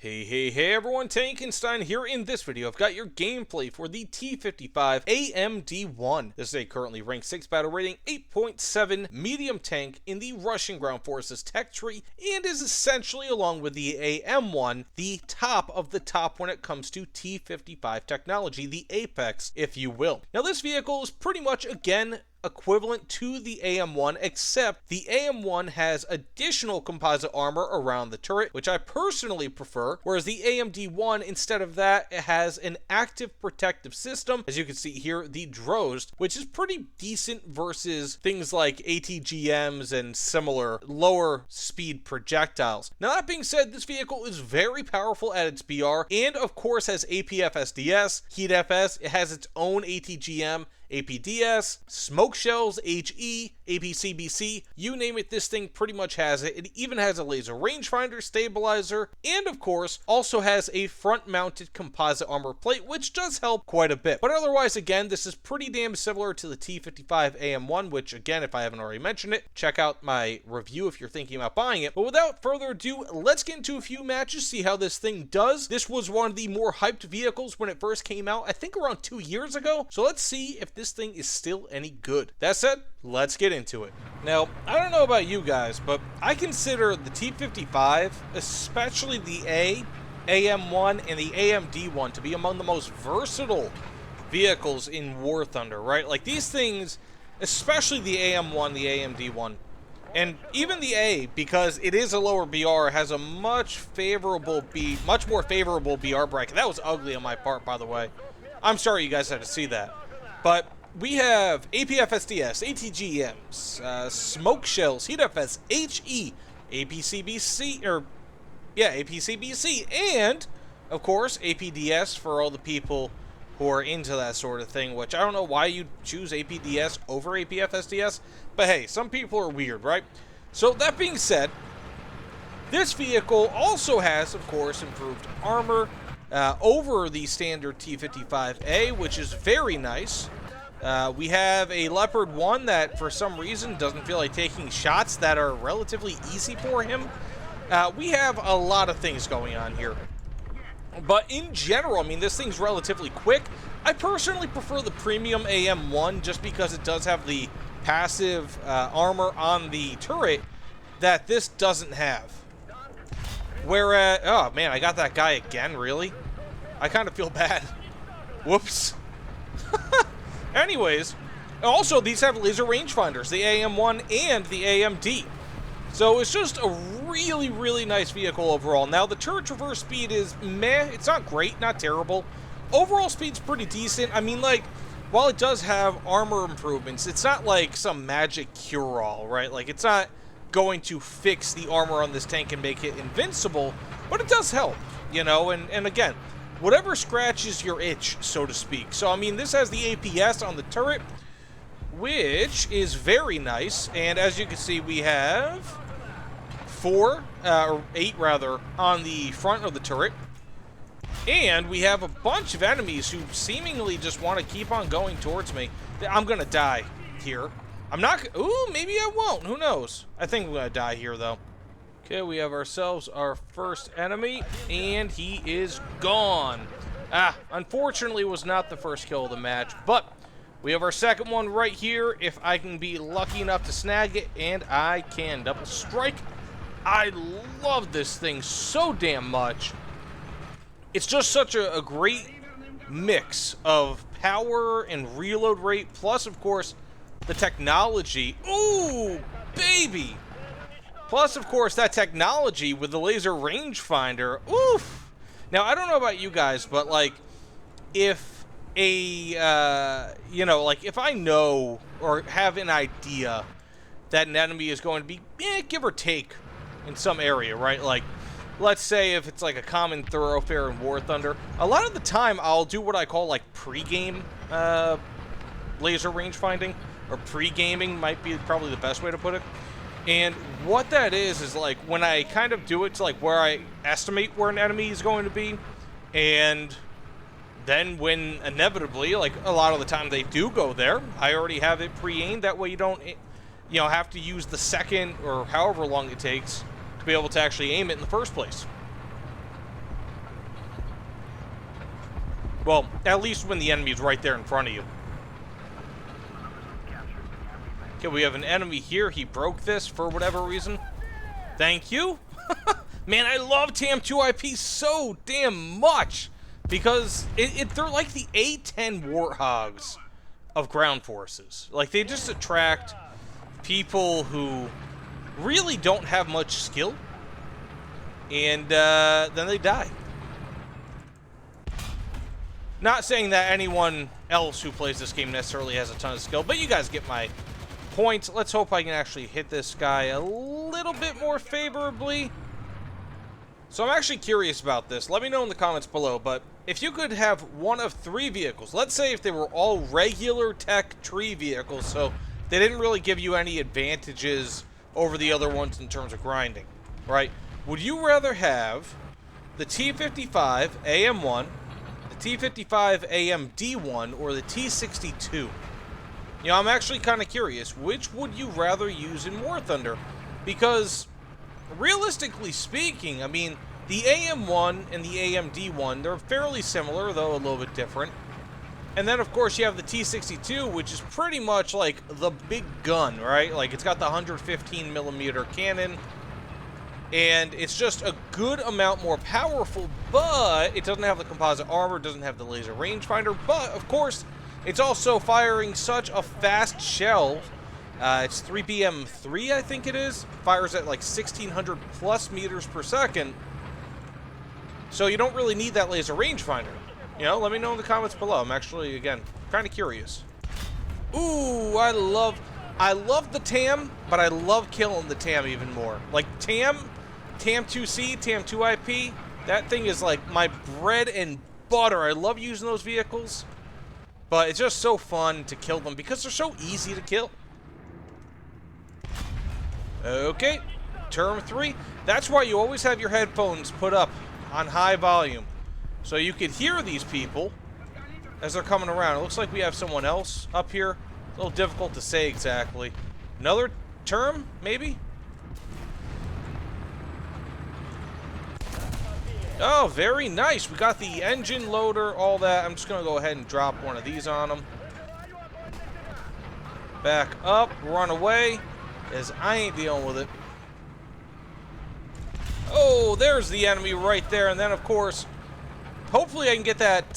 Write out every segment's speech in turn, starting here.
Hey everyone, Tankenstein here. In this video, I've got your gameplay for the T-55AMD-1. This is a currently ranked 6 battle rating, 8.7 medium tank in the Russian Ground Forces tech tree, and is essentially, along with the AM-1, the top of the top when it comes to T-55 technology, the apex, if you will. Now this vehicle is pretty much, again, equivalent to the AM-1, except the AM-1 has additional composite armor around the turret, which I personally prefer, whereas the AMD-1, instead of that, it has an active protective system, as you can see here, the Drost, which is pretty decent versus things like ATGMs and similar lower speed projectiles. Now that being said, this vehicle is very powerful at its BR, and of course has APF SDS, Heat FS, it has its own ATGM, APDS, smoke shells, HE, APCBC, you name it, this thing pretty much has it. It even has a laser rangefinder stabilizer, and of course, also has a front-mounted composite armor plate, which does help quite a bit. But otherwise, again, this is pretty damn similar to the T-55AM-1, which, again, if I haven't already mentioned it, check out my review if you're thinking about buying it. But without further ado, let's get into a few matches, see how this thing does. This was one of the more hyped vehicles when it first came out, I think around 2 years ago. So let's see if this thing is still any good. That said, let's get into it. Now, I don't know about you guys, but I consider the T-55, especially the AM-1 and the AMD-1, to be among the most versatile vehicles in War Thunder, right? Like these things, especially the AM-1, the AMD-1, and even the A, because it is a lower BR, has a much more favorable BR bracket. That was ugly on my part, by the way. I'm sorry you guys had to see that. But we have APF SDS, ATGMs, smoke shells, Heat FS, HE, APCBC, APCBC, and, of course, APDS for all the people who are into that sort of thing, which I don't know why you choose APDS over APF SDS, but hey, some people are weird, right? So, that being said, this vehicle also has, of course, improved armor over the standard T-55A, which is very nice. We have a Leopard 1 that, for some reason, doesn't feel like taking shots that are relatively easy for him. We have a lot of things going on here. But in general, I mean, this thing's relatively quick. I personally prefer the premium AM-1 just because it does have the passive armor on the turret that this doesn't have. Whereas, oh man, I got that guy again, really? I kind of feel bad. Whoops. Anyways, also these have laser rangefinders, the AM-1 and the AMD. So it's just a really, really nice vehicle overall. Now the turret traverse speed is meh, it's not great, not terrible. Overall speed's pretty decent. I mean, like, while it does have armor improvements, it's not like some magic cure-all, right? Like, it's not going to fix the armor on this tank and make it invincible, but it does help, you know, and again, whatever scratches your itch, so to speak. So, I mean, this has the APS on the turret, which is very nice. And as you can see, we have 8 rather, on the front of the turret. And we have a bunch of enemies who seemingly just want to keep on going towards me. I'm going to die here. I'm not... Ooh, maybe I won't. Who knows? I think I'm going to die here, though. Okay, we have ourselves our first enemy, and he is gone. Unfortunately, was not the first kill of the match, but we have our second one right here, if I can be lucky enough to snag it, and I can. Double strike. I love this thing so damn much. It's just such a great mix of power and reload rate, plus, of course, the technology. Ooh, baby! Plus, of course, that technology with the laser rangefinder. Oof! Now, I don't know about you guys, but, like, if if I know or have an idea that an enemy is going to be, give or take, in some area, right? Like, let's say if it's, like, a common thoroughfare in War Thunder, a lot of the time I'll do what I call, like, pre-game laser rangefinding, or pre-gaming might be probably the best way to put it. And what that is like when I kind of do it to like where I estimate where an enemy is going to be, and then when inevitably, like a lot of the time they do go there, I already have it pre-aimed. That way you don't, have to use the second or however long it takes to be able to actually aim it in the first place. Well, at least when the enemy's right there in front of you. Okay, we have an enemy here. He broke this for whatever reason. Thank you. Man, I love TAM2IP so damn much. Because they're like the A-10 warthogs of ground forces. Like, they just attract people who really don't have much skill. And then they die. Not saying that anyone else who plays this game necessarily has a ton of skill, but you guys get my point. Let's hope I can actually hit this guy a little bit more favorably. So I'm actually curious about this. Let me know in the comments below, but if you could have one of 3 vehicles, let's say if they were all regular tech tree vehicles, so they didn't really give you any advantages over the other ones in terms of grinding, right? Would you rather have the T-55AM-1, the T-55AMD-1, or the T-62? You know, I'm actually kind of curious. Which would you rather use in War Thunder? Because, realistically speaking, I mean, the AM-1 and the AMD-1, they're fairly similar, though a little bit different. And then, of course, you have the T-62, which is pretty much like the big gun, right? Like, it's got the 115mm cannon, and it's just a good amount more powerful, but it doesn't have the composite armor, doesn't have the laser rangefinder, but, of course, it's also firing such a fast shell. It's 3BM3, I think it is. Fires at like 1,600 plus meters per second. So you don't really need that laser rangefinder. You know, let me know in the comments below. I'm actually, again, kind of curious. Ooh, I love the TAM, but I love killing the TAM even more. Like, TAM2C, TAM2IP, that thing is like my bread and butter. I love using those vehicles, but it's just so fun to kill them because they're so easy to kill. Okay, term 3. That's why you always have your headphones put up on high volume, so you can hear these people as they're coming around. It looks like we have someone else up here. A little difficult to say exactly. Another term, maybe? Oh, very nice. We got the engine loader, all that. I'm just going to go ahead and drop one of these on them. Back up, run away, as I ain't dealing with it. Oh, there's the enemy right there. And then, of course, hopefully I can get that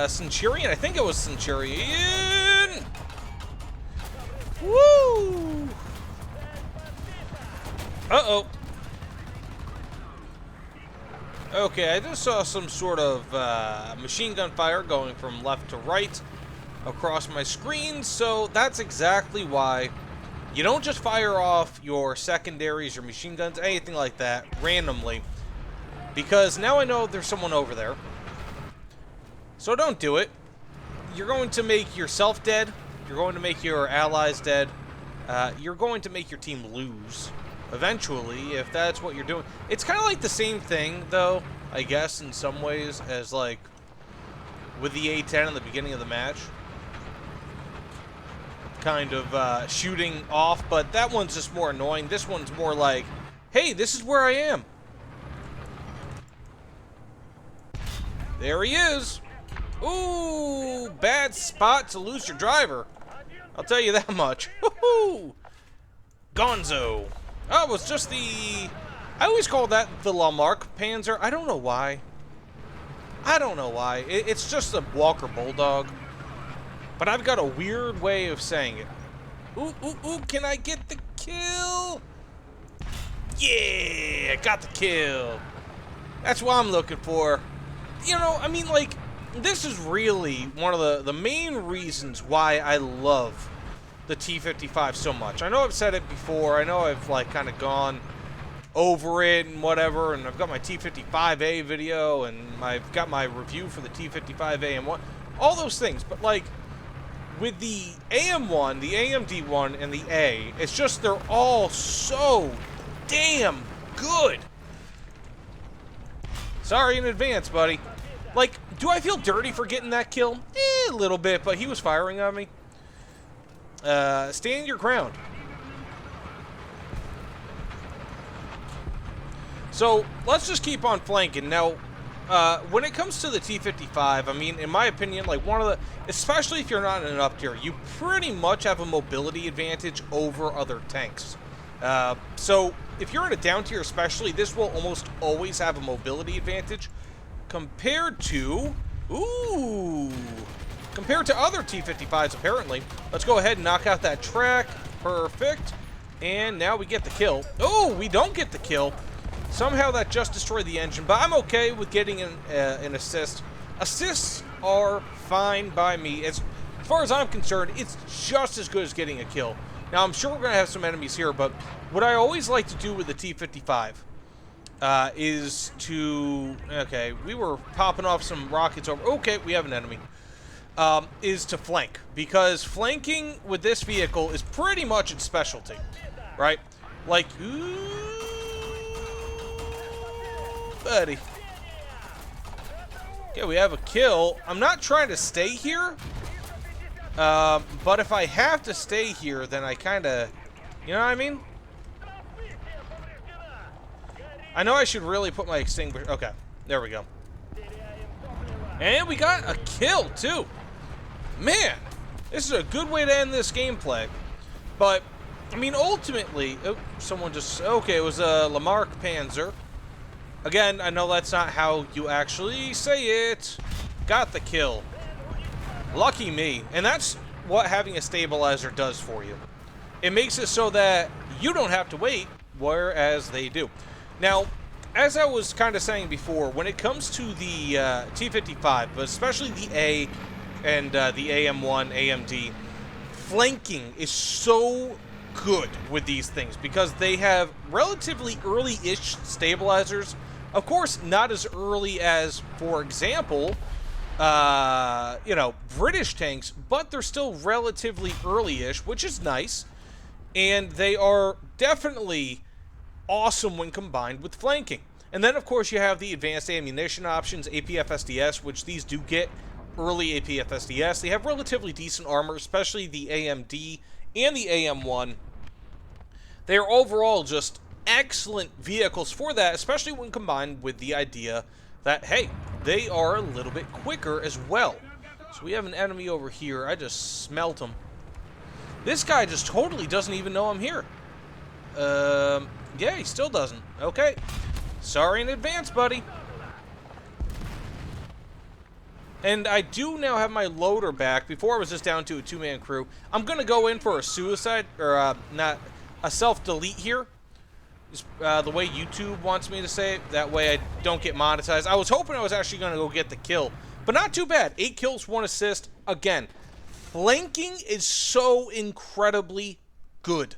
Centurion. I think it was Centurion. Woo! Uh-oh. Okay, I just saw some sort of machine gun fire going from left to right across my screen, so that's exactly why you don't just fire off your secondaries, your machine guns, anything like that, randomly, because now I know there's someone over there. So don't do it. You're going to make yourself dead. You're going to make your allies dead. You're going to make your team lose eventually, if that's what you're doing. It's kind of like the same thing, though, I guess, in some ways, as like with the A-10 in the beginning of the match. Kind of shooting off, but that one's just more annoying. This one's more like, hey, this is where I am. There he is. Ooh, bad spot to lose your driver. I'll tell you that much. Woohoo! Gonzo. Oh, it was just the... I always call that the Lamarck Panzer. I don't know why. I don't know why. It's just a Walker Bulldog. But I've got a weird way of saying it. Ooh, ooh, ooh, can I get the kill? Yeah, got the kill. That's what I'm looking for. You know, I mean, like, this is really one of the main reasons why I love the T-55 so much. I know I've said it before. I know I've, like, kind of gone over it and whatever, and I've got my T-55A video, and I've got my review for the T-55AM-1. All those things, but, like, with the AM-1, the AMD-1, and the A, it's just they're all so damn good. Sorry in advance, buddy. Like, do I feel dirty for getting that kill? A little bit, but he was firing on me. Stand your ground. So, let's just keep on flanking. Now, when it comes to the T-55, I mean, in my opinion, like one of the, especially if you're not in an up tier, you pretty much have a mobility advantage over other tanks. So if you're in a down tier especially, this will almost always have a mobility advantage compared to, compared to other T-55s apparently. Let's go ahead and knock out that track. Perfect. And now we get the kill. Oh, we don't get the kill. Somehow that just destroyed the engine, but I'm okay with getting an assist. Assists are fine by me. As far as I'm concerned, it's just as good as getting a kill. Now, I'm sure we're going to have some enemies here, but what I always like to do with the T-55 is to... Okay, we were popping off some rockets over... Okay, we have an enemy. Is to flank, because flanking with this vehicle is pretty much its specialty, right? Like, buddy. Okay, we have a kill. I'm not trying to stay here, but if I have to stay here, then I kind of, you know what I mean? I know I should really put my extinguisher. Okay, there we go. And we got a kill, too. Man, this is a good way to end this gameplay. But, I mean, ultimately... Oh, someone just... Okay, it was a Lamarck Panzer. Again, I know that's not how you actually say it. Got the kill. Lucky me. And that's what having a stabilizer does for you. It makes it so that you don't have to wait, whereas they do. Now, as I was kind of saying before, when it comes to the T-55, but especially the A and the AM-1, AMD, flanking is so good with these things because they have relatively early-ish stabilizers. Of course, not as early as, for example, you know, British tanks, but they're still relatively early-ish, which is nice. And they are definitely awesome when combined with flanking. And then, of course, you have the advanced ammunition options, APF-SDS, which these do get early APF-SDS. They have relatively decent armor, especially the AMD and the AM-1. They are overall just excellent vehicles for that, especially when combined with the idea that, hey, they are a little bit quicker as well. So we have an enemy over here. I just smelt him. This guy just totally doesn't even know I'm here. Yeah, he still doesn't. Okay. Sorry in advance, buddy. And I do now have my loader back. Before I was just down to a two-man crew. I'm going to go in for a suicide, or not, a self-delete here. The way YouTube wants me to say it. That way I don't get monetized. I was hoping I was actually going to go get the kill. But not too bad. 8 kills, 1 assist. Again, flanking is so incredibly good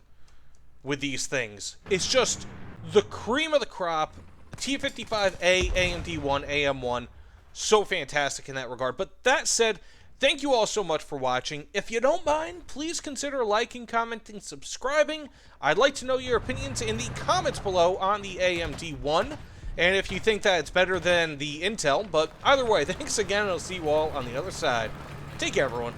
with these things. It's just the cream of the crop. T-55AMD-1, AM-1. So fantastic in that regard. But that said, thank you all so much for watching. If you don't mind, please consider liking, commenting, subscribing. I'd like to know your opinions in the comments below on the AMD-1. And if you think that it's better than the Intel. But either way, thanks again, and I'll see you all on the other side. Take care, everyone.